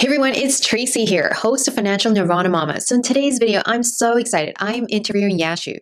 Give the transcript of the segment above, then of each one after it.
Hey everyone, it's Tracy here, host of Financial Nirvana Mama. So in today's video, I'm so excited. I am interviewing Yashu,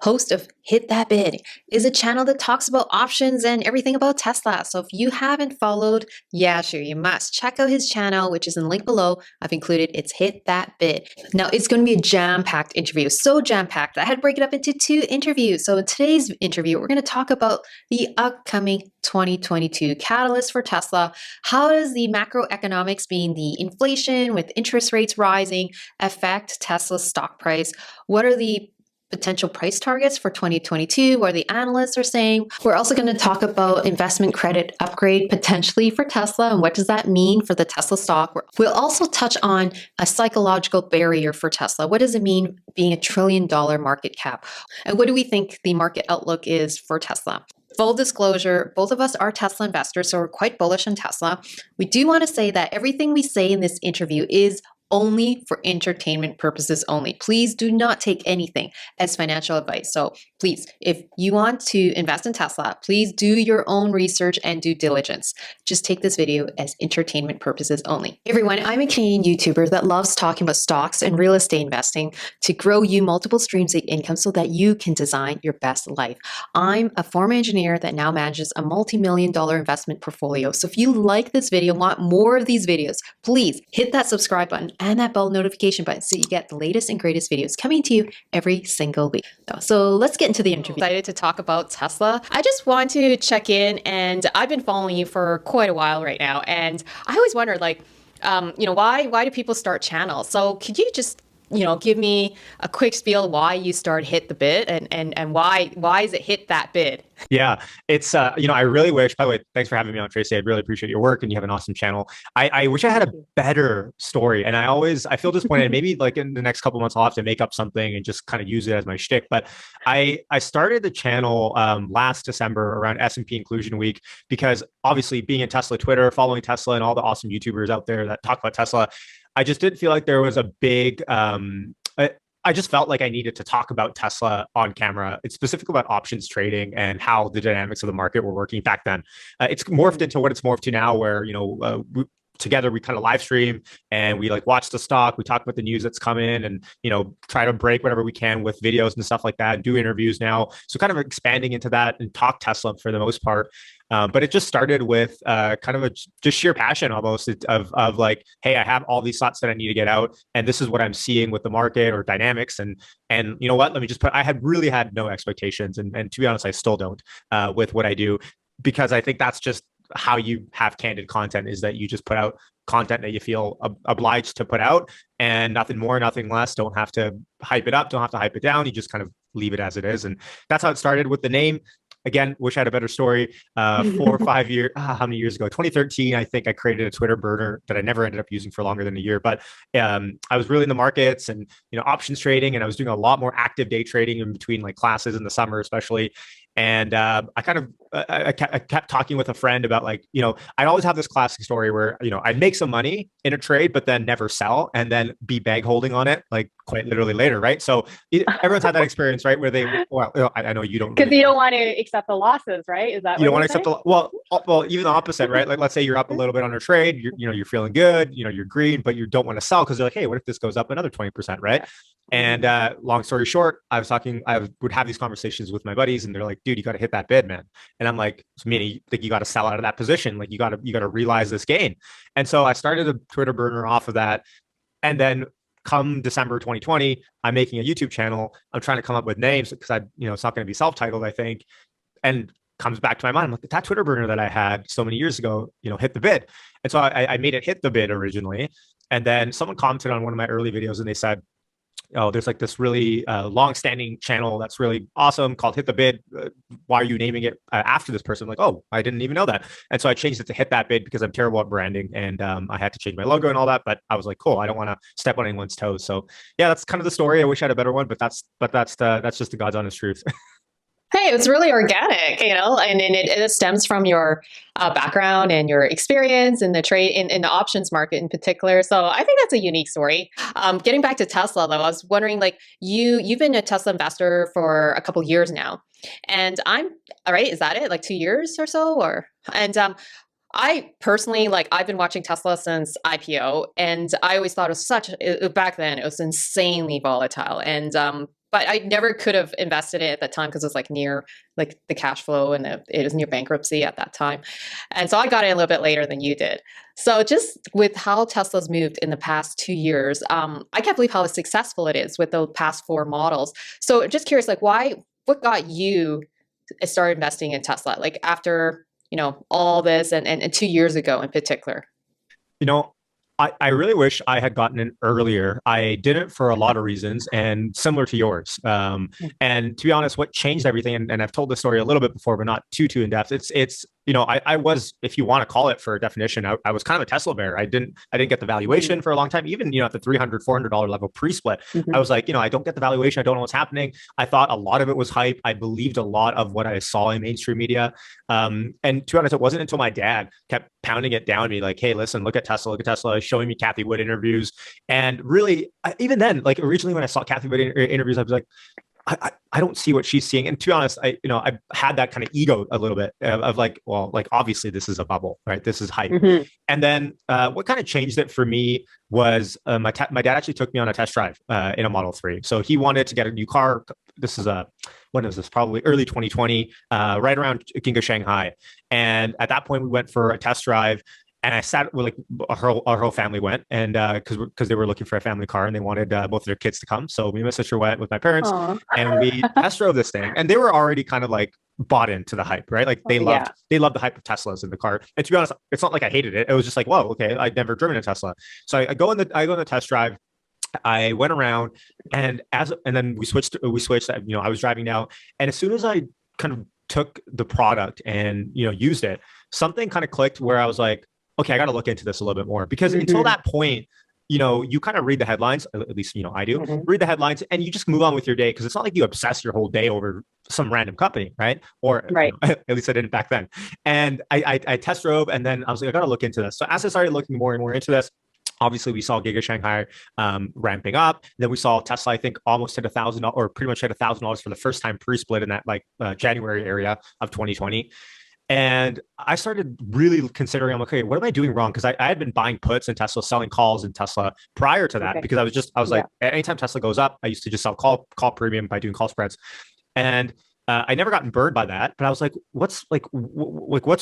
host of Hit That Bid. It is a channel that talks about options and everything about Tesla. So if you haven't followed Yashu, you must check out his channel, which is in the link below. I've included it's Hit That Bid. Now it's going to be a jam-packed interview, so jam-packed that I had to break it up into two interviews. So in today's interview, we're going to talk about the upcoming 2022 catalyst for Tesla. How does the macroeconomics, being the inflation with interest rates rising, affect Tesla's stock price? What are the potential price targets for 2022, where the analysts are saying? We're also going to talk about investment credit upgrade potentially for Tesla and what does that mean for the Tesla stock. We'll also touch on a psychological barrier for Tesla. What does it mean being a $1 trillion market cap? And what do we think the market outlook is for Tesla? Full disclosure, both of us are Tesla investors, so we're quite bullish on Tesla. We do want to say that everything we say in this interview is only for entertainment purposes only. Please do not take anything as financial advice. So please, if you want to invest in Tesla, please do your own research and due diligence. Just take this video as entertainment purposes only. Hey everyone, I'm a Canadian YouTuber that loves talking about stocks and real estate investing to grow you multiple streams of income so that you can design your best life. I'm a former engineer that now manages a multi-million-dollar investment portfolio. So if you like this video, want more of these videos, please hit that subscribe button and that bell notification button so you get the latest and greatest videos coming to you every single week. So let's get into the interview. Excited to talk about Tesla. I just want to check in, and I've been following you for quite a while right now, and I always wondered, why do people start channels? So could you just give me a quick spiel why you started Hit the Bid and why is it Hit That Bid? Yeah, it's I really wish, by the way, thanks for having me on, Tracy. I really appreciate your work and you have an awesome channel. I wish I had a better story. And I feel disappointed. Maybe like in the next couple of months, I'll have to make up something and just kind of use it as my shtick. But I started the channel last December around S&P Inclusion Week, because obviously being in Tesla Twitter, following Tesla and all the awesome YouTubers out there that talk about Tesla, I just didn't feel like there was a big I just felt like I needed to talk about Tesla on camera. It's specifically about options trading and how the dynamics of the market were working back then. It's morphed into what it's morphed to now, where together we kind of live stream and we like watch the stock, we talk about the news that's come in, and try to break whatever we can with videos and stuff like that, and do interviews now. So kind of expanding into that and talk Tesla for the most part. But it just started with kind of a just sheer passion almost of like, hey, I have all these thoughts that I need to get out, and this is what I'm seeing with the market or dynamics. And you know what? Let me just I had really had no expectations, and to be honest, I still don't with what I do, because I think that's just how you have candid content, is that you just put out content that you feel obliged to put out, and nothing more, nothing less. Don't have to hype it up, don't have to hype it down. You just kind of leave it as it is. And that's how it started with the name. Again, wish I had a better story. 4 or 5 years, how many years ago? 2013, I think I created a Twitter burner that I never ended up using for longer than a year. But I was really in the markets and options trading, and I was doing a lot more active day trading in between like classes in the summer, especially. And I kept talking with a friend about I'd always have this classic story where I'd make some money in a trade but then never sell, and then be bag holding on it like quite literally later, right? So everyone's had that experience, right? Where I know you don't, because you don't want to accept the losses, right? Is that you don't what want to accept well, even the opposite, right? Like let's say you're up a little bit on a trade, you're feeling good, you're green, but you don't want to sell because you're like, hey, what if this goes up another 20%, right? And long story short, I would have these conversations with my buddies, and they're like, dude, you got to hit that bid, man. And I'm like, so meaning you think you got to sell out of that position, like you got to realize this gain. And so I started a Twitter burner off of that. And then come December 2020, I'm making a YouTube channel. I'm trying to come up with names because it's not going to be self-titled, I think. And comes back to my mind, I'm like, that Twitter burner that I had so many years ago, Hit the Bid. And so I made it Hit the Bid originally. And then someone commented on one of my early videos, and they said, oh, there's like this really long-standing channel that's really awesome called Hit the Bid. Why are you naming it after this person? I'm like, oh, I didn't even know that. And so I changed it to Hit That Bid because I'm terrible at branding, and I had to change my logo and all that. But I was like, cool, I don't want to step on anyone's toes. So yeah, that's kind of the story. I wish I had a better one, but that's just the God's honest truth. Hey, it's really organic, and it stems from your background and your experience in the trade in the options market in particular. So I think that's a unique story. Getting back to Tesla, though, I was wondering, like you've been a Tesla investor for a couple years now, and I'm all right. Is that it? Like 2 years or so, or and I personally, like, I've been watching Tesla since IPO, and I always thought it was back then, it was insanely volatile. And, but I never could have invested it at that time because it was like near like the cash flow and it was near bankruptcy at that time. And so I got it a little bit later than you did. So just with how Tesla's moved in the past 2 years, I can't believe how successful it is with the past four models. So just curious, like, what got you started investing in Tesla? Like after, all this and 2 years ago in particular. You know, I really wish I had gotten in earlier. I didn't for a lot of reasons and similar to yours. And to be honest, what changed everything, and I've told this story a little bit before, but not too in depth. It's I was, if you want to call it for a definition, I was kind of a Tesla bear. I didn't get the valuation for a long time, even, at the $300-$400 level pre-split. I was like, I don't get the valuation. I don't know what's happening. I thought a lot of it was hype. I believed a lot of what I saw in mainstream media. And to be honest, it wasn't until my dad kept pounding it down to me like, hey, listen, look at Tesla, showing me Kathy Wood interviews. And really, even then, like originally when I saw Kathy Wood interviews, I was like, I don't see what she's seeing. And to be honest, I had that kind of ego a little bit of like, well, like obviously this is a bubble, right? This is hype. And then what kind of changed it for me was my dad actually took me on a test drive in a Model 3. So he wanted to get a new car. This is when was this? Probably early 2020, right around Ginga Shanghai. And at that point, we went for a test drive. And I sat with like our whole family went, and because they were looking for a family car and they wanted both of their kids to come. So me and my sister went with my parents. Aw. And we test drove this thing, and they were already kind of like bought into the hype, right? Like they loved the hype of Teslas in the car. And to be honest, it's not like I hated it. It was just like, whoa, okay, I'd never driven a Tesla. So I go on the test drive. I went around, and then we switched. I was driving now, and as soon as I kind of took the product and used it, something kind of clicked where I was like, okay, I got to look into this a little bit more, because until that point, you kind of read the headlines, at least, I do read the headlines, and you just move on with your day. Cause it's not like you obsess your whole day over some random company. Right. Or at least I didn't back then. And I test drove, and then I was like, I got to look into this. So as I started looking more and more into this, obviously we saw Giga Shanghai ramping up. Then we saw Tesla, I think, almost hit $1,000 or pretty much hit $1,000 for the first time pre-split in that like January area of 2020. And I started really considering, I'm like, okay, what am I doing wrong? Because I had been buying puts in Tesla, selling calls in Tesla prior to that, because I was like, anytime Tesla goes up, I used to just sell call premium by doing call spreads. And I never gotten burned by that, but I was like, what's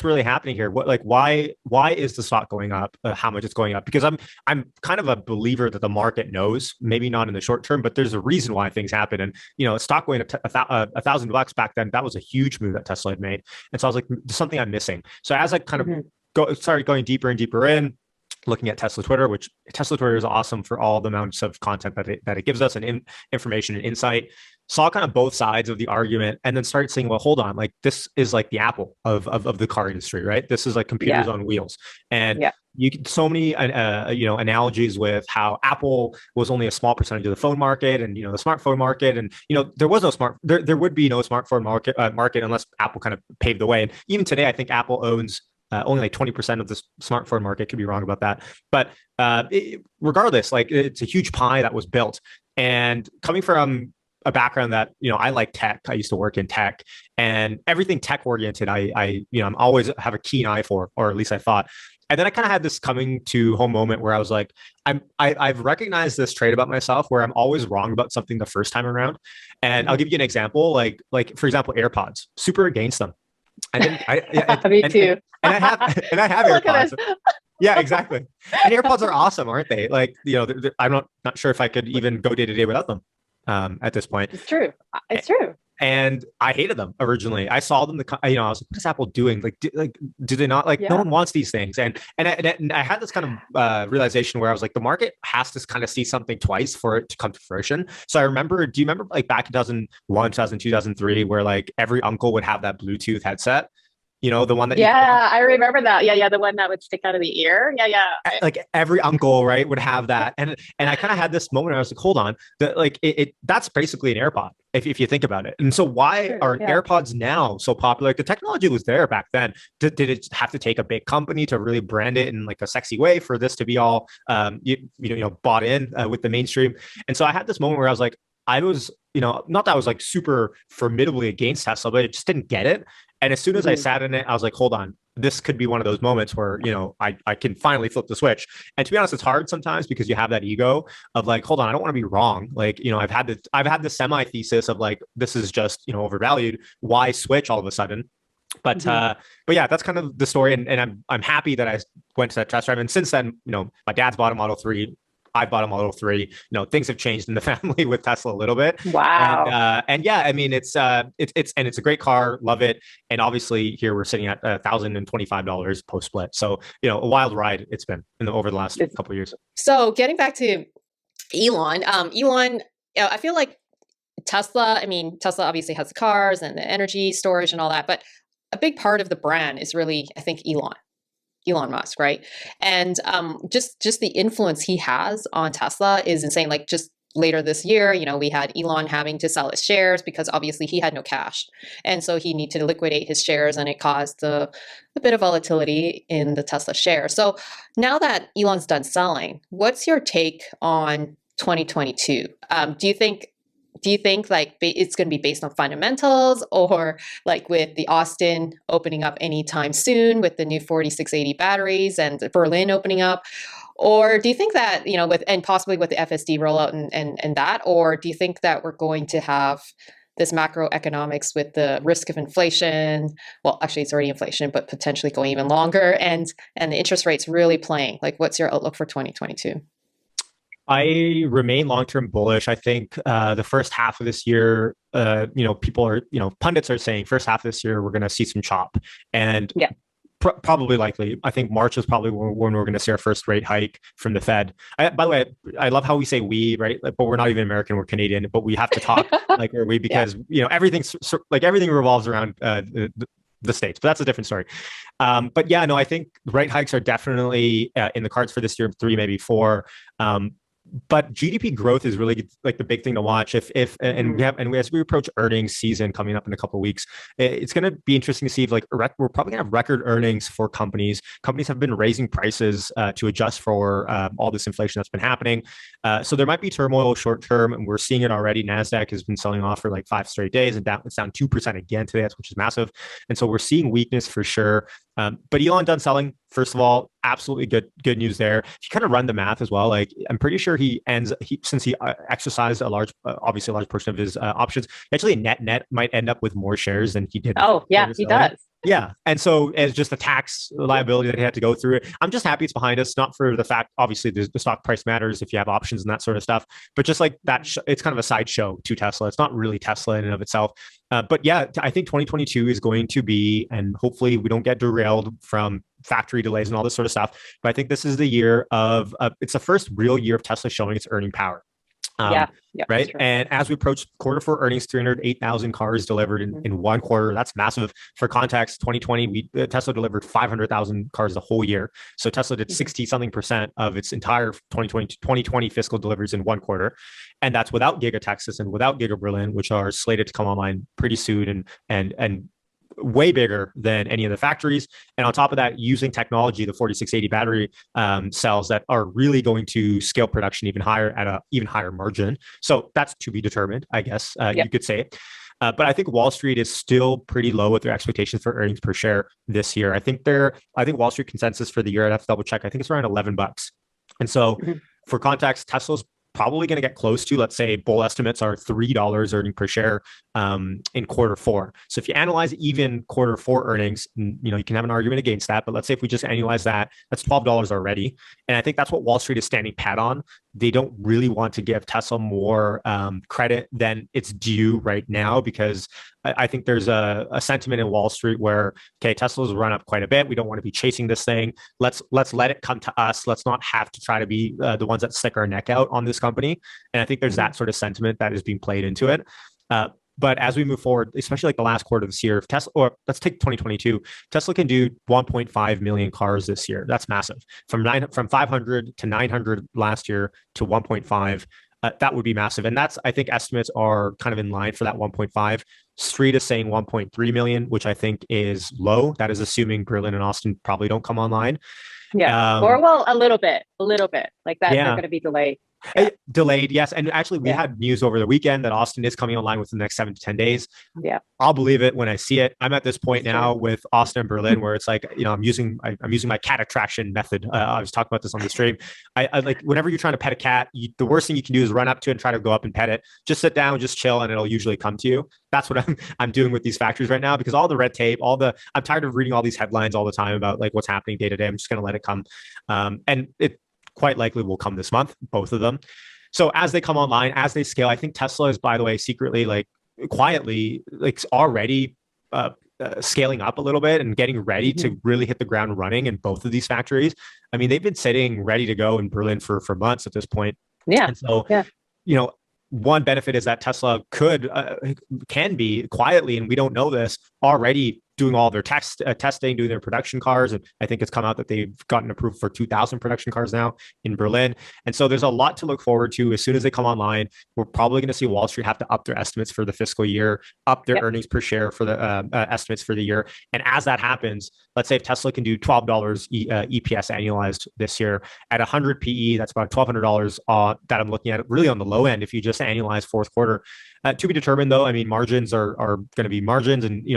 really happening here? Why is the stock going up? How much it's going up? Because I'm kind of a believer that the market knows, maybe not in the short term, but there's a reason why things happen. And stock going up $1,000 back then, that was a huge move that Tesla had made. And so I was like, there's something I'm missing. So as I kind of started going deeper and deeper in, looking at Tesla Twitter, which Tesla Twitter is awesome for all the amounts of content that it gives us and information and insight. Saw kind of both sides of the argument, and then started saying, well, hold on, like this is like the Apple of the car industry, right? This is like computers on wheels. And you get so many analogies with how Apple was only a small percentage of the phone market, and the smartphone market, and there was no there would be no smartphone market unless Apple kind of paved the way. And even today, I think Apple owns only like 20% of the smartphone market. Could be wrong about that, but regardless, like it's a huge pie that was built. And coming from a background that I like tech, I used to work in tech, and everything tech oriented, I'm always have a keen eye for, or at least I thought. And then I kind of had this coming to home moment where I was like, I've recognized this trait about myself where I'm always wrong about something the first time around. And I'll give you an example, like for example, AirPods, super against them. Me too. And I have AirPods. Yeah, exactly. And AirPods are awesome, aren't they? Like, I'm not sure if I could even go day to day without them at this point. It's true. It's true. And I hated them originally. I saw them, I was like, what is Apple doing? Like, do they not, like, no one wants these things. And I had this kind of realization where I was like, the market has to kind of see something twice for it to come to fruition. So I remember, do you remember like back in 2001, 2002, 2003, where like every uncle would have that Bluetooth headset? The one that I remember that. Yeah, the one that would stick out of the ear. Yeah. Like every uncle, right, would have that. And I kind of had this moment where I was like, hold on, that's basically an AirPod if you think about it. And so why are AirPods now so popular? Like the technology was there back then. Did it have to take a big company to really brand it in like a sexy way for this to be all bought in with the mainstream? And so I had this moment where I was like, I was, not that I was like super formidably against Tesla, but I just didn't get it. And as soon as I sat in it, I was like, hold on, this could be one of those moments where, I can finally flip the switch. And to be honest, it's hard sometimes because you have that ego of like, hold on, I don't want to be wrong. Like, I've had the semi thesis of like, this is just, overvalued. Why switch all of a sudden? But yeah, that's kind of the story. And I'm happy that I went to that test drive. And since then, my dad's bought a Model 3. I bought a Model 3. Things have changed in the family with Tesla a little bit. Wow. And yeah, I mean, it's a great car. Love it. And obviously here we're sitting at $1,025 post split. So, a wild ride it's been over the last couple of years. So getting back to Elon, I feel like Tesla obviously has the cars and the energy storage and all that, but a big part of the brand is really, I think, Elon Musk, right? And just the influence he has on Tesla is insane. Like just later this year, we had Elon having to sell his shares because obviously he had no cash. And so he needed to liquidate his shares, and it caused a bit of volatility in the Tesla share. So now that Elon's done selling, what's your take on 2022? Do you think like it's going to be based on fundamentals, or like with the Austin opening up anytime soon with the new 4680 batteries and Berlin opening up? Or do you think that, and possibly with the FSD rollout and that, or do you think that we're going to have this macroeconomics with the risk of inflation? Well, actually it's already inflation, but potentially going even longer, and the interest rates really playing. Like, what's your outlook for 2022? I remain long-term bullish. I think the first half of this year, people are, pundits are saying first half of this year, we're going to see some chop. And Yeah. probably likely, I think March is probably when we're going to see our first rate hike from the Fed. By the way, I love how we say we, right? But we're not even American, we're Canadian, but we have to talk like we're we because, everything revolves around the States, but that's a different story. But yeah, no, I think rate hikes are definitely in the cards for this year, 3, maybe 4. But GDP growth is really like the big thing to watch. As we approach earnings season coming up in a couple of weeks, it's going to be interesting to see if we're probably going to have record earnings for companies. Companies have been raising prices to adjust for all this inflation that's been happening. So there might be turmoil short term, and we're seeing it already. Nasdaq has been selling off for like 5 straight days, and it's down 2% again today, which is massive. And so we're seeing weakness for sure. But Elon done selling. First of all, absolutely good news there. If you kind of run the math as well, like I'm pretty sure since he exercised obviously a large portion of his options, actually net might end up with more shares than he did. Oh yeah, he does. Yeah. And so as just the tax liability that he had to go through, I'm just happy it's behind us, not for the fact, obviously the stock price matters if you have options and that sort of stuff, but just like that, it's kind of a sideshow to Tesla. It's not really Tesla in and of itself. But yeah, I think 2022 is going to be, and hopefully we don't get derailed from factory delays and all this sort of stuff. But I think this is the year it's the first real year of Tesla showing its earning power. Yeah, right. And as we approach Q4 earnings, 308,000 cars delivered in one quarter. That's massive. For context, 2020, Tesla delivered 500,000 cars the whole year. So Tesla did 60 something percent of its entire 2020 fiscal deliveries in one quarter. And that's without Giga Texas and without Giga Berlin, which are slated to come online pretty soon and way bigger than any of the factories. And on top of that, using technology, the 4680 battery cells that are really going to scale production even higher at an even higher margin. So that's to be determined, I guess you could say. But I think Wall Street is still pretty low with their expectations for earnings per share this year. I think Wall Street consensus for the year, I'd have to double check. I think it's around $11. And so for context, Tesla's probably going to get close to, let's say, bull estimates are $3 earning per share in Q4. So if you analyze even Q4 earnings, you can have an argument against that. But let's say if we just annualize that, that's $12 already. And I think that's what Wall Street is standing pat on. They don't really want to give Tesla more credit than it's due right now, because I think there's a sentiment in Wall Street where, okay, Tesla's run up quite a bit. We don't want to be chasing this thing. Let's let it come to us. Let's not have to try to be the ones that stick our neck out on this company. And I think there's that sort of sentiment that is being played into it. But as we move forward, especially like the last quarter of this year, if Tesla, or let's take 2022, Tesla can do 1.5 million cars this year. That's massive. From 500 to 900 last year to 1.5. That would be massive. And I think estimates are kind of in line for that 1.5. Street is saying 1.3 million, which I think is low. That is assuming Berlin and Austin probably don't come online. Yeah. Or a little bit like that. They're going to be delayed. Delayed, yes. And actually, we Yeah. had news over the weekend that Austin is coming online within the next 7 to 10 days. Yeah. I'll believe it when I see it. I'm at this point That's now true. with Austin and Berlin where it's like, I'm using my cat attraction method. I was talking about this on the stream. I like whenever you're trying to pet a cat, the worst thing you can do is run up to it and try to go up and pet it. Just sit down, just chill, and it'll usually come to you. That's what I'm doing with these factories right now, because all the red tape, I'm tired of reading all these headlines all the time about like what's happening day to day. I'm just going to let it come, and it quite likely will come this month, both of them. So as they come online, as they scale, I think Tesla is, by the way, secretly, like quietly, like already scaling up a little bit and getting ready to really hit the ground running in both of these factories. I mean, they've been sitting ready to go in Berlin for months at this point. Yeah. And so, Yeah. One benefit is that Tesla can be quietly, and we don't know this, already doing all their testing, doing their production cars. And I think it's come out that they've gotten approved for 2,000 production cars now in Berlin. And so there's a lot to look forward to. As soon as they come online, we're probably going to see Wall Street have to up their estimates for the fiscal year, up their earnings per share for the estimates for the year. And as that happens, let's say if Tesla can do $12 EPS annualized this year at 100 PE, that's about $1,200 that I'm looking at really on the low end if you just annualize fourth quarter. To be determined, though. I mean, margins are going to be margins, and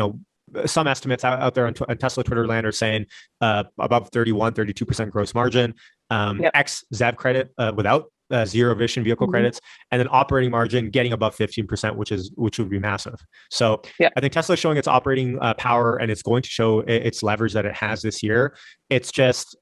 some estimates out there on Tesla Twitter land are saying above 32% gross margin, ex ZEV credit without zero emission vehicle credits, and then operating margin getting above 15%, which would be massive. So I think Tesla is showing its operating power, and it's going to show its leverage that it has this year. It's just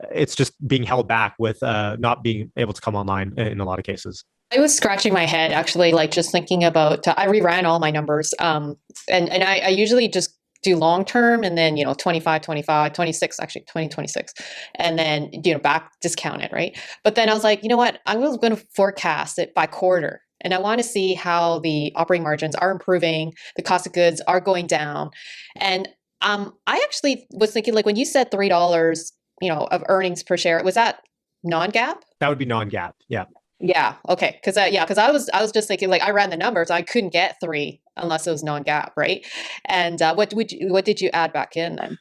being held back with not being able to come online in a lot of cases. I was scratching my head actually, like just thinking about, I reran all my numbers. And I usually just do long term and then, 25, 26, actually 2026. And then, back discount it, right? But then I was like, you know what? I was going to forecast it by quarter. And I want to see how the operating margins are improving, the cost of goods are going down. And I actually was thinking, like when you said $3, of earnings per share, was that non-GAAP? That would be non-GAAP. Yeah. Yeah. Okay. Because I was just thinking, like I ran the numbers, I couldn't get 3 unless it was non-GAAP, right? And what did you add back in then?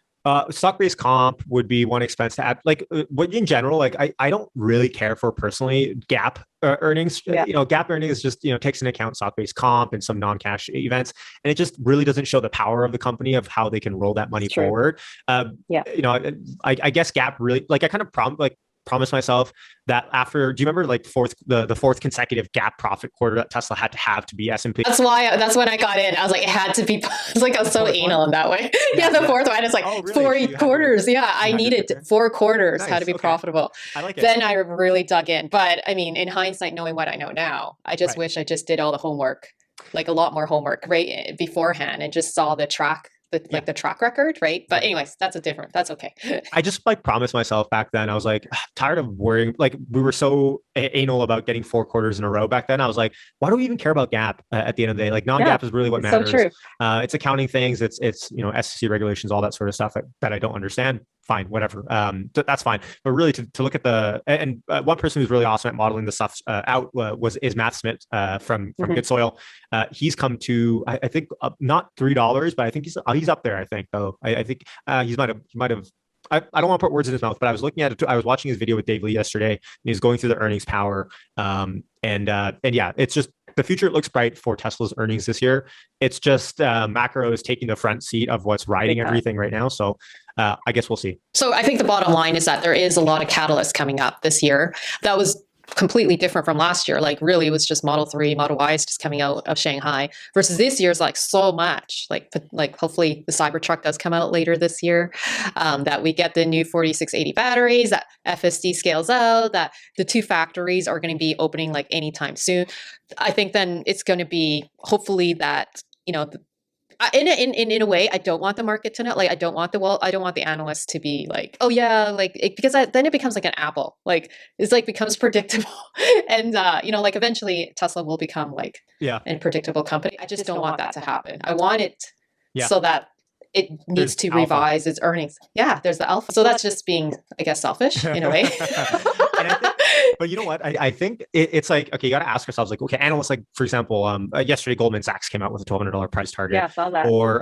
Stock-based comp would be one expense to add. Like what in general, like I don't really care for personally GAAP earnings. GAAP earnings just takes into account stock-based comp and some non-cash events, and it just really doesn't show the power of the company of how they can roll that money forward. I guess GAAP really, like I kind of promised myself that after, do you remember like the fourth consecutive GAAP profit quarter that Tesla had to be S&P? That's when I got in. I was like, it had to be. It's like I was so anal in that way. The fourth one. It's like really? 4 quarters. I needed 4 quarters had to be profitable. I like it. Then I really dug in. But I mean, in hindsight, knowing what I know now, I just wish I just did all the homework, like a lot more homework right beforehand, and just saw the track. The track record, right? But anyways, that's okay. I just promised myself back then, I was like, tired of worrying. Like we were so anal about getting 4 quarters in a row back then. I was like, why do we even care about GAAP at the end of the day? Like non-GAAP is really what matters. So true. It's accounting things. It's SEC regulations, all that sort of stuff that I don't understand. Fine, whatever. That's fine. But really to look at one person who's really awesome at modeling the stuff out is Matt Smith from Good Soil. He's come to, I think not $3, but I think he's up there. I think though. I think he might have. I don't want to put words in his mouth, but I was looking at it. I was watching his video with Dave Lee yesterday, and he's going through the earnings power. And it's just the future looks bright for Tesla's earnings this year. It's just macro is taking the front seat of what's riding everything right now. So I guess we'll see. So I think the bottom line is that there is a lot of catalysts coming up this year. That was completely different from last year. Like really it was just Model 3, Model Y is just coming out of Shanghai versus this year's like so much, like hopefully the Cybertruck does come out later this year, that we get the new 4680 batteries, that FSD scales out, that the 2 factories are going to be opening like anytime soon. I think then it's going to be hopefully that, in a way, I don't want the market to know. Like, I don't want the analysts to be like, oh yeah, because then it becomes like an Apple. Like, it's like becomes predictable, and like eventually Tesla will become like a predictable company. I just don't want that to happen. I want it so that it needs to revise its earnings. Yeah, there's the alpha. So that's just being, I guess, selfish in a way. But you know what? I think it's like, okay, you got to ask ourselves, like, okay, analysts, like, for example, yesterday Goldman Sachs came out with a $1,200 price target, Yeah, I saw that. or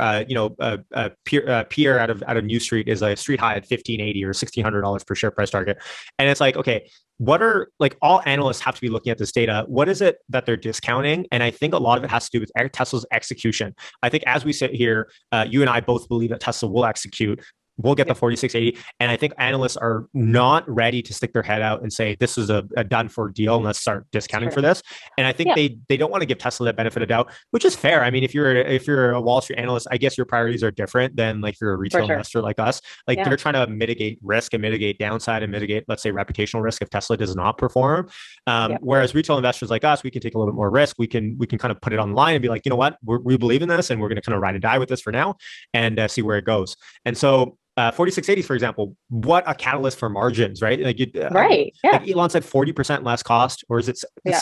Pierre out of New Street is a street high at 1580 or $1,600 per share price target, and it's like, okay, what are, like, all analysts have to be looking at this data. What is it that they're discounting? And I think a lot of it has to do with Tesla's execution. I think as we sit here, you and I both believe that Tesla will execute. We'll get the 4680. And I think analysts are not ready to stick their head out and say, this is a done for deal and let's start discounting for this. And I think they don't want to give Tesla that benefit of doubt, which is fair. I mean, if you're a Wall Street analyst, I guess your priorities are different than, like, you're a retail investor like us. Like, they're trying to mitigate risk and mitigate downside and mitigate, let's say, reputational risk if Tesla does not perform. Whereas retail investors like us, we can take a little bit more risk. We can kind of put it on the line and be like, you know what, we believe in this and we're going to kind of ride and die with this for now and see where it goes. And so 4680s, for example, what a catalyst for margins, right? Like, like Elon said, 40% less cost, or is it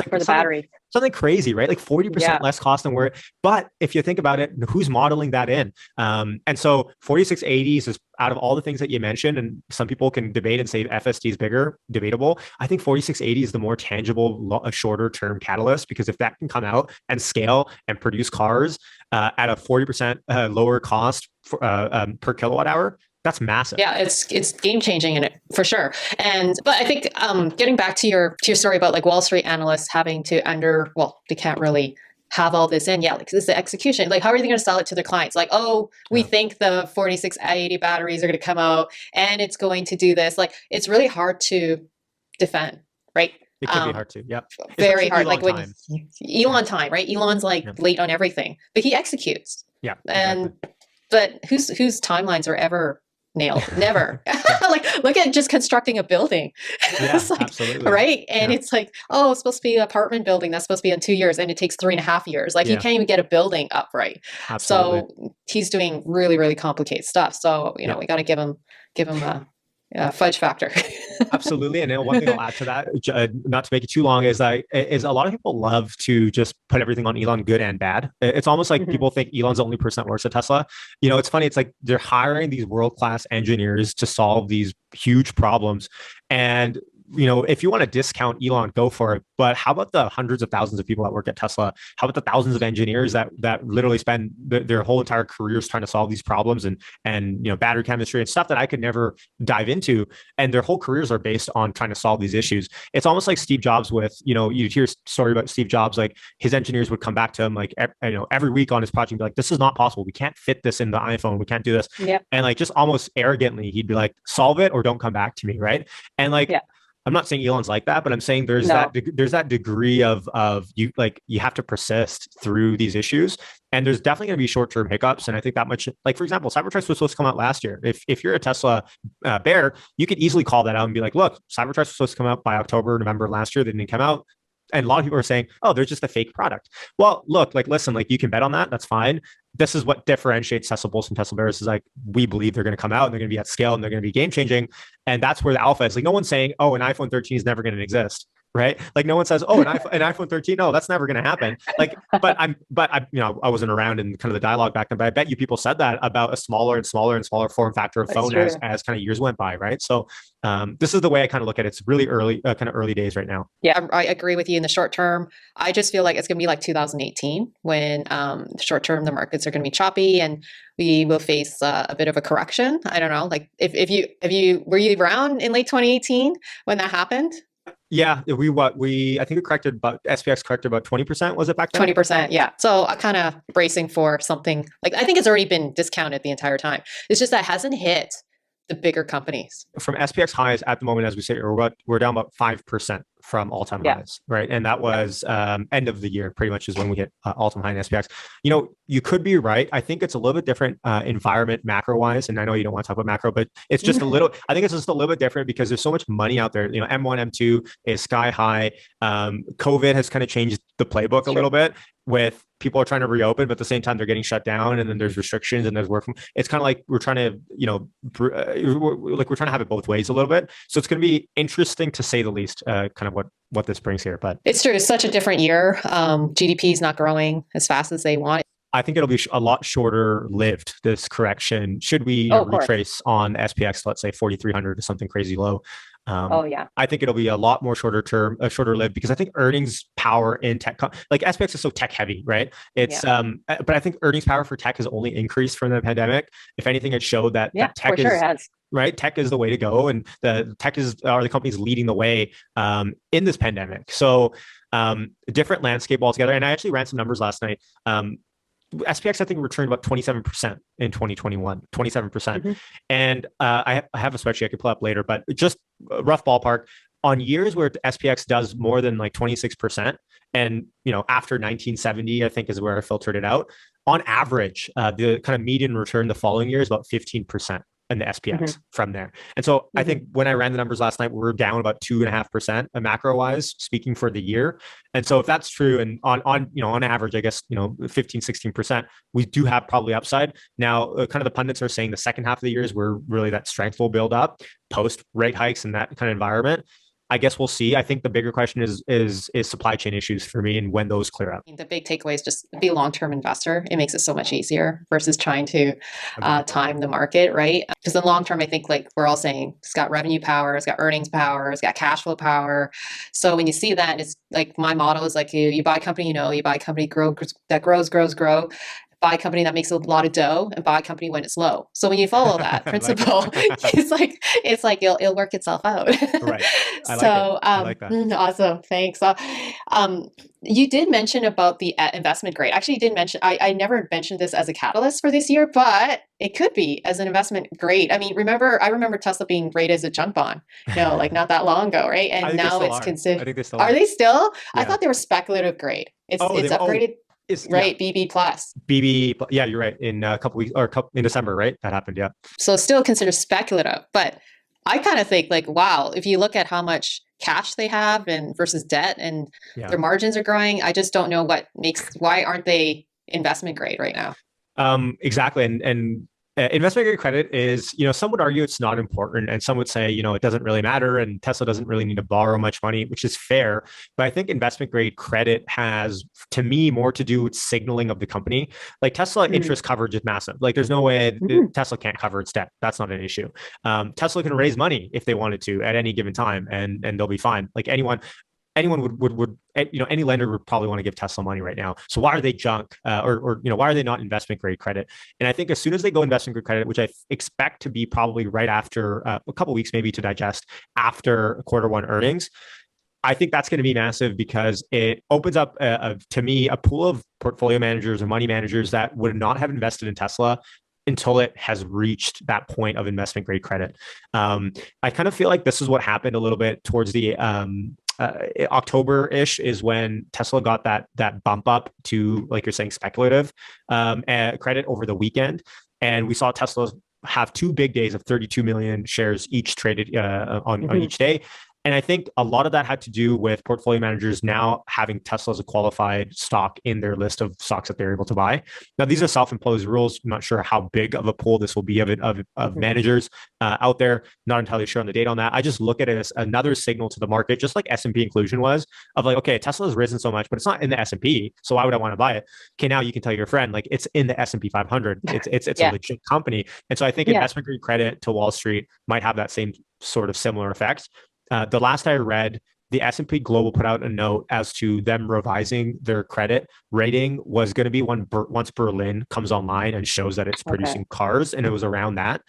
for the battery? Something crazy, right? Like 40% less cost than where. But if you think about it, who's modeling that in? And so 4680s is, out of all the things that you mentioned, and some people can debate and say FSD is bigger, debatable. I think 4680 is the more tangible, shorter term catalyst, because if that can come out and scale and produce cars at a 40% lower cost per kilowatt hour, that's massive. Yeah, it's game changing in it for sure. But I think getting back to your story about, like, Wall Street analysts having to they can't really have all this in. Yeah, like, this is the execution. Like, how are they going to sell it to their clients? Like, oh, we think the 4680 batteries are going to come out and it's going to do this. Like, it's really hard to defend, right? It can be hard to, very hard. Like, when Elon time, right? Elon's like late on everything, but he executes. Yeah, and but whose timelines are ever nailed? Never. Like, look at just constructing a building. It's like, absolutely. Right? And it's like, oh, it's supposed to be an apartment building that's supposed to be in 2 years, and it takes 3.5 years. Like, you can't even get a building up right. Absolutely. So he's doing really, really complicated stuff. So, you know, we got to give him a fudge factor. Absolutely. And then one thing I'll add to that, not to make it too long, is a lot of people love to just put everything on Elon, good and bad. It's almost like people think Elon's the only person that works at Tesla. You know, it's funny. It's like they're hiring these world-class engineers to solve these huge problems. And, you know, if you want to discount Elon, go for it. But how about the hundreds of thousands of people that work at Tesla? How about the thousands of engineers that literally spend their whole entire careers trying to solve these problems and you know, battery chemistry and stuff that I could never dive into, and their whole careers are based on trying to solve these issues. It's almost like Steve Jobs with, you know, you'd hear a story about Steve Jobs, like his engineers would come back to him like every week on his project and be like, this is not possible. We can't fit this in the iPhone. We can't do this. And like, just almost arrogantly, he'd be like, solve it or don't come back to me, right? And like, I'm not saying Elon's like that, but I'm saying there's that degree of you, like, you have to persist through these issues, and there's definitely going to be short-term hiccups. And I think that much, like, for example, Cybertruck was supposed to come out last year. If you're a Tesla bear, you could easily call that out and be like, look, Cybertruck was supposed to come out by October, November last year. They didn't come out. And a lot of people are saying, oh, they're just a fake product. Well, look, like, listen, like, you can bet on that. That's fine. This is what differentiates Tesla bulls from Tesla bears, is like, we believe they're going to come out and they're going to be at scale and they're going to be game changing. And that's where the alpha is. Like, no one's saying, oh, an iPhone 13 is never going to exist. Right? Like, no one says, oh, an iPhone 13. No, that's never going to happen. Like, but I, you know, I wasn't around in kind of the dialogue back then, but I bet you people said that about a smaller and smaller and smaller form factor of phone as kind of years went by. Right. So this is the way I kind of look at it. It's really early, kind of early days right now. Yeah, I agree with you. In the short term, I just feel like it's going to be like 2018 when short term, the markets are going to be choppy and we will face a bit of a correction. I don't know. Like, were you around in late 2018 when that happened? Yeah, I think it corrected about, SPX corrected about 20%, was it back then? 20%, yeah. So I'm kind of bracing for something, like, I think it's already been discounted the entire time. It's just that it hasn't hit the bigger companies. From SPX highs at the moment, as we say, we're down about 5% from all-time highs, right? And that was end of the year, pretty much, is when we hit all-time high in SPX. You know, you could be right. I think it's a little bit different environment macro-wise, and I know you don't want to talk about macro, but it's just I think it's just a little bit different because there's so much money out there. You know, M1, M2 is sky high. COVID has kind of changed the playbook a little bit, with people are trying to reopen, but at the same time they're getting shut down, and then there's restrictions and there's work from. It's kind of like we're trying to, you know, we're trying to have it both ways a little bit. So it's going to be interesting, to say the least, kind of what this brings here. But it's true. It's such a different year. GDP is not growing as fast as they want. I think it'll be a lot shorter lived, this correction. Should we retrace on SPX, let's say 4,300 to something crazy low? Oh yeah. I think it'll be a lot more shorter lived because I think earnings power in tech, like SPX is so tech heavy, right? It's Yeah. but I think earnings power for tech has only increased from the pandemic. If anything, it showed that Yeah, for tech sure is it has. right. Tech is the way to go, and the tech are the companies leading the way in this pandemic. So a different landscape altogether. And I actually ran some numbers last night. SPX, I think, returned about 27% in 2021, 27%. Mm-hmm. And I have a spreadsheet I could pull up later, but just a rough ballpark on years where SPX does more than like 26%. And, after 1970, I think is where I filtered it out. On average, the kind of median return the following year is about 15% in the SPX from there. And so I think when I ran the numbers last night, we were down about 2.5% macro wise, speaking for the year. And so if that's true, and on average, I guess, 15, 16%, we do have probably upside. Now, kind of the pundits are saying the second half of the year is where really that strength will build up post rate hikes and that kind of environment. I guess we'll see. I think the bigger question is supply chain issues for me and when those clear up. The big takeaway is just be a long-term investor. It makes it so much easier versus trying to time the market, right? Because in the long term, I think like we're all saying, it's got revenue power, it's got earnings power, it's got cash flow power. So when you see that, it's like my motto is like you buy a company, you buy a company that grows, buy a company that makes a lot of dough, and buy a company when it's low. So when you follow that principle, it's like it'll work itself out. Right. I like So it. I like that. awesome. Thanks. You did mention about the investment grade. Actually, you did mention, I never mentioned this as a catalyst for this year, but it could be as an investment grade. I mean, I remember Tesla being rated as a junk bond, like not that long ago, right? And now it's considered. I think they still are. They still? Yeah. I thought they were speculative grade. It's upgraded. Right, yeah. BB plus. BB, yeah, you're right. In a couple weeks in December, right? That happened, yeah. So still considered speculative, but I kind of think like, wow, if you look at how much cash they have and versus debt and their margins are growing, I just don't know why aren't they investment grade right now? Exactly. And investment grade credit is, some would argue it's not important, and some would say, it doesn't really matter, and Tesla doesn't really need to borrow much money, which is fair. But I think investment grade credit has, to me, more to do with signaling of the company. Like Tesla interest coverage is massive. Like there's no way Tesla can't cover its debt. That's not an issue. Tesla can raise money if they wanted to at any given time, and they'll be fine. Like anyone would any lender would probably want to give Tesla money right now. So why are they junk or why are they not investment grade credit? And I think as soon as they go investment grade credit, which I expect to be probably right after a couple of weeks, maybe to digest after Q1 earnings, I think that's going to be massive because it opens up to me a pool of portfolio managers or money managers that would not have invested in Tesla until it has reached that point of investment grade credit. I kind of feel like this is what happened a little bit towards the October-ish is when Tesla got that bump up to, like you're saying, speculative credit over the weekend. And we saw Tesla have 2 big days of 32 million shares each traded on each day. And I think a lot of that had to do with portfolio managers now having Tesla as a qualified stock in their list of stocks that they're able to buy. Now, these are self-imposed rules. I'm not sure how big of a pool this will be of managers out there. Not entirely sure on the date on that. I just look at it as another signal to the market, just like S&P inclusion was, of like, okay, Tesla has risen so much, but it's not in the S&P. So why would I want to buy it? Okay, now you can tell your friend, like, it's in the S&P 500. It's a legit company. And so I think investment grade credit to Wall Street might have that same sort of similar effect. The last I read, the S&P Global put out a note as to them revising their credit rating was going to be once Berlin comes online and shows that it's producing cars, and it was around that.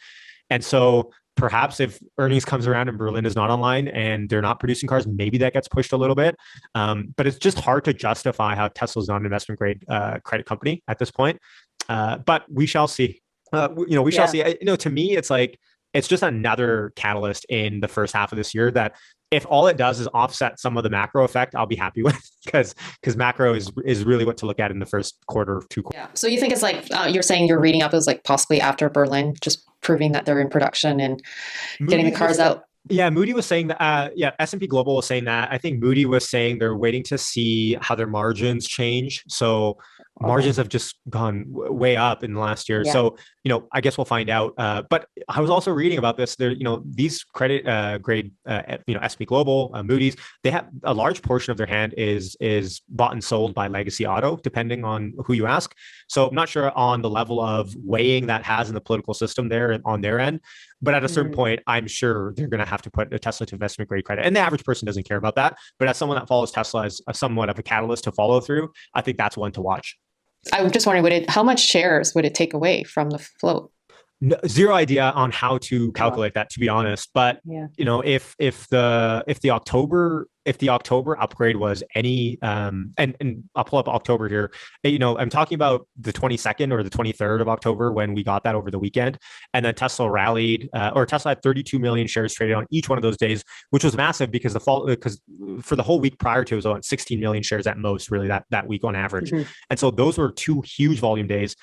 And so perhaps if earnings comes around and Berlin is not online and they're not producing cars, maybe that gets pushed a little bit. But it's just hard to justify how Tesla's not an investment grade credit company at this point. But we shall see. We shall see. To me, it's like, it's just another catalyst in the first half of this year that if all it does is offset some of the macro effect, I'll be happy with because macro is really what to look at in the first quarter of 2 quarters. Yeah. So you think it's like you're saying you're reading up, it was like possibly after Berlin, just proving that they're in production and getting the cars out. Yeah, Moody was saying that. S&P Global was saying that. I think Moody was saying they're waiting to see how their margins change. So margins have just gone way up in the last year. Yeah. So, I guess we'll find out. But I was also reading about this. There, these credit grade, S&P Global, Moody's, they have a large portion of their hand is bought and sold by legacy auto, depending on who you ask. So I'm not sure on the level of weighing that has in the political system there and on their end. But at a certain point, I'm sure they're going to have to put a Tesla to investment grade credit. And the average person doesn't care about that. But as someone that follows Tesla as somewhat of a catalyst to follow through, I think that's one to watch. I'm just wondering, how much shares would it take away from the float? No, zero idea on how to calculate that, to be honest. But if the October upgrade was any and I'll pull up October here. I'm talking about the 22nd or the 23rd of October when we got that over the weekend, and then Tesla rallied, or Tesla had 32 million shares traded on each one of those days, which was massive because for the whole week prior to it was on 16 million shares at most, really that week on average, and so those were two huge volume days.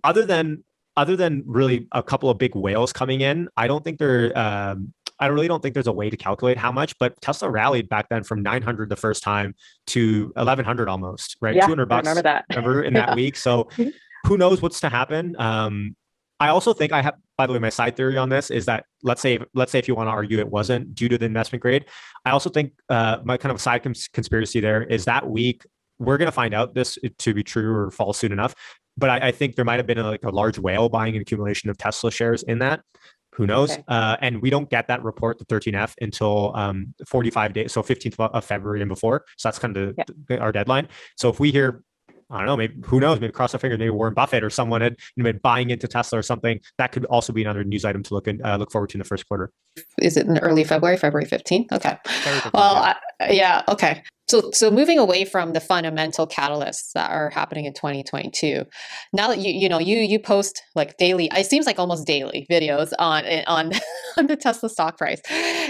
Other than really a couple of big whales coming in, I really don't think there's a way to calculate how much, but Tesla rallied back then from 900 the first time to 1100 almost, right? Yeah, $200. I remember that. Remember in that week. So who knows what's to happen? I also think I have, by the way, my side theory on this is that let's say if you want to argue it wasn't due to the investment grade, I also think my kind of side conspiracy there is that week we're going to find out this to be true or false soon enough. But I think there might have been a large whale buying an accumulation of Tesla shares in that. Who knows? Okay. And we don't get that report, the 13F, until 45 days, so 15th of February and before. So that's kind of our deadline. So if we hear, I don't know, maybe, who knows, maybe cross our fingers, maybe Warren Buffett or someone had been buying into Tesla or something, that could also be another news item to look forward to in the first quarter. Is it in early February 15th? Okay. February 15th, Well, okay. So moving away from the fundamental catalysts that are happening in 2022, now that you post like daily, it seems like almost daily videos on on the Tesla stock price,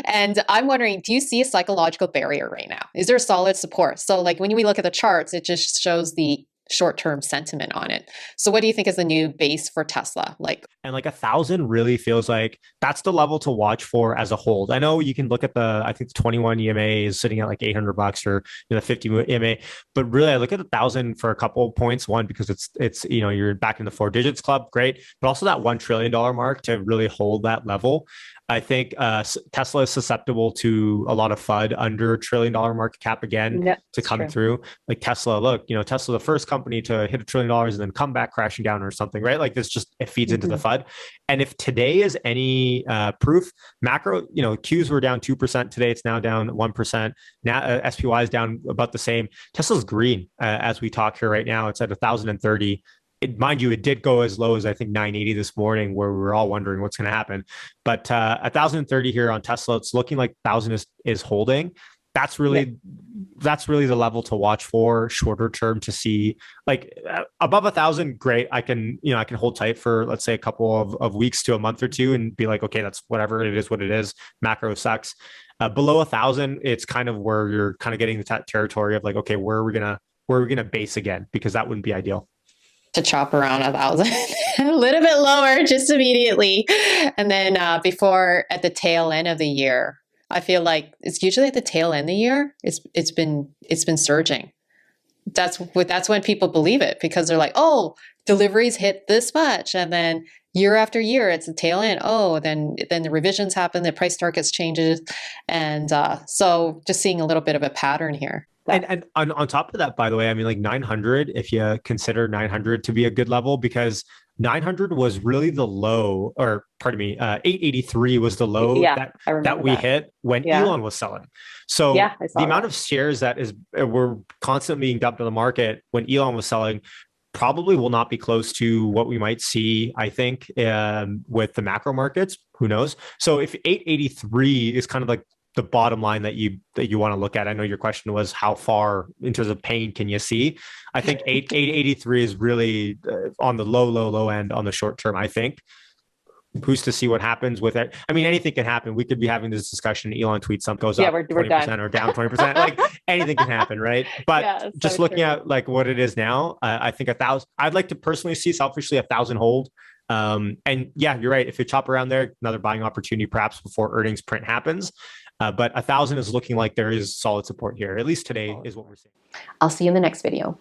and I'm wondering, do you see a psychological barrier right now? Is there solid support? So like when we look at the charts, it just shows the short-term sentiment on it. So what do you think is the new base for Tesla? And 1,000 really feels like that's the level to watch for as a hold. I know you can look at I think the 21 EMA is sitting at like $800 or the 50 EMA, but really I look at 1,000 for a couple of points. One, because it's you're back in the 4 digits club, great, but also that $1 trillion mark to really hold that level. I think Tesla is susceptible to a lot of FUD under $1 trillion market cap again to come through. Like Tesla, look, Tesla, the first company to hit $1 trillion and then come back crashing down or something, right? Like this it feeds into the FUD. And if today is any proof, macro, Qs were down 2% today. It's now down 1%. Now SPY is down about the same. Tesla's green as we talk here right now. It's at 1,030. Mind you, it did go as low as I think 980 this morning, where we were all wondering what's going to happen. But 1,030 here on Tesla, it's looking like 1,000 is holding. That's really the level to watch for shorter term to see. Like above 1,000, great. I can hold tight for let's say a couple of weeks to a month or two and be like, okay, that's whatever it is, what it is. Macro sucks. Below 1,000, it's kind of where you're kind of getting the territory of like, okay, where are we gonna base again? Because that wouldn't be ideal. To chop around 1,000, a little bit lower just immediately, and then before at the tail end of the year, I feel like it's usually at the tail end of the year. It's been surging. That's when people believe it because they're like, oh, deliveries hit this much, and then year after year it's the tail end. Oh, then the revisions happen, the price targets changes, and so just seeing a little bit of a pattern here. And on top of that, by the way, I mean, like 900, if you consider 900 to be a good level, because 900 was really the low, or pardon me, 883 was the low that we hit when Elon was selling. So the amount of shares that were constantly being dumped on the market when Elon was selling probably will not be close to what we might see, I think, with the macro markets. Who knows? So if 883 is kind of like the bottom line that you want to look at. I know your question was how far in terms of pain can you see? I think 883 is really on the low end on the short term, I think. Who's to see what happens with it? I mean, anything can happen. We could be having this discussion. Elon tweets something, goes up 20% or down 20%. Like anything can happen, right? But just looking at like what it is now, I think 1,000. I'd like to personally see selfishly 1,000 hold. And yeah, you're right. If you chop around there, another buying opportunity perhaps before earnings print happens. But 1,000 is looking like there is solid support here. At least today is what we're seeing. I'll see you in the next video.